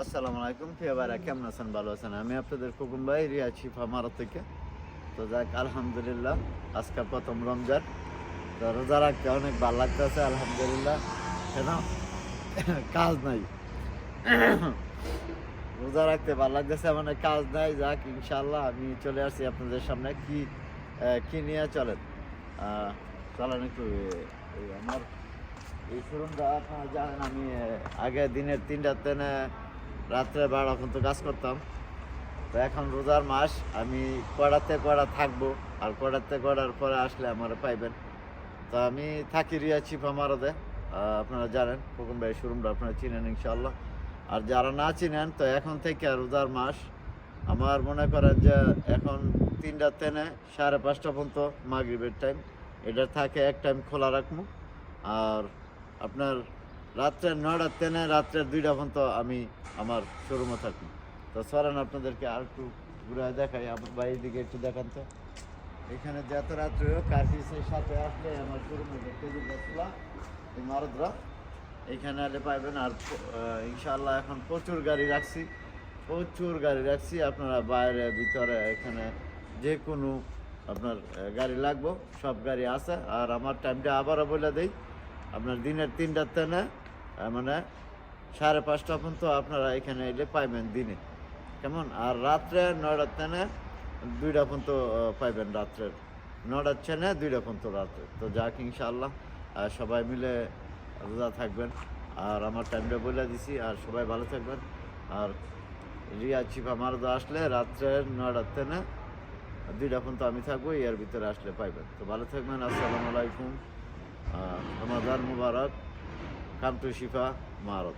আসসালামু আলাইকুম প্রিয় ভাইরা, কেমন আছেন? ভালো আছেন? আমি আপনাদের খোকন ভাই, রিয়াজ শিফা মারত থেকে। তো যাক, আলহামদুলিল্লাহ, আজকে প্রথম রমজান। তো রোজা রাখতে অনেক ভালো লাগতেছে আলহামদুলিল্লাহ। কেন? কাজ নাই। রোজা রাখতে ভালো লাগতেছে, মানে কাজ নাই। যাক, ইনশাল্লাহ আমি চলে আসছি আপনাদের সামনে। কি নিয়ে চলেন? চলেন একটু আমার এই শোরুমটা আপনারা জানেন, আমি আগে দিনের 3টাতে রাত্রে 12 পর্যন্ত কাজ করতাম। তো এখন রোজার মাস, আমি কয়টাতে কয়টা থাকবো, আর কয়টার পরে আসলে আমার পাইবেন। তো আমি থাকি রিয়াজ শিফা মারদে। আপনারা জানেন খোকন ভাই শোরুমটা আপনারা চিনেন ইনশাল্লাহ। আর যারা না চিনেন, তো এখন থেকে রোজার মাস আমার মনে করেন যে এখন 3টাতে 5:30 পর্যন্ত মাগরিবের টাইম, এটা থাকে এক টাইম খোলা রাখবো। আর আপনার রাত্রে 9টাতে রাত্রে 2টা পর্যন্ত আমি আমার শোরুমে থাকি। তো চলেন আপনাদেরকে আর একটু ঘুরে দেখাই। আমার বাড়ির দিকে একটু দেখান তো। এখানে যত রাত্রে কার্ফিসের সাথে আসলে আমার শোরুমে খোলা এই মারদরা এখানে আলে পাইবেন। আর ইনশাআল্লাহ এখন প্রচুর গাড়ি রাখছি। আপনারা বাইরে ভিতরে এখানে যে কোনো আপনার গাড়ি লাগবো, সব গাড়ি আছে। আর আমার টাইমটা আবারও বলে দেই, আপনার দিনের 3টাতে মানে 5:30 পর্যন্ত আপনারা এখানে এলে পাইবেন দিনে, কেমন? আর রাত্রে 9টাতে 2টা পর্যন্ত পাইবেন, রাত্রের 9টার 2টা পর্যন্ত রাত্রে। তো যাক, ইনশাআল্লাহ সবাই মিলে রোজা থাকবেন। আর আমার টাইমটা বলে দিছি, আর সবাই ভালো থাকবেন। আর রিয়াজ শিফা মারদা আসলে রাত্রের 9টাতে 2টা পর্যন্ত আমি থাকবো, এর ভিতরে আসলে পাইবেন। তো ভালো থাকবেন। আসসালামু আলাইকুম। রমাদান মুবারক। Come to Shifa মারদ।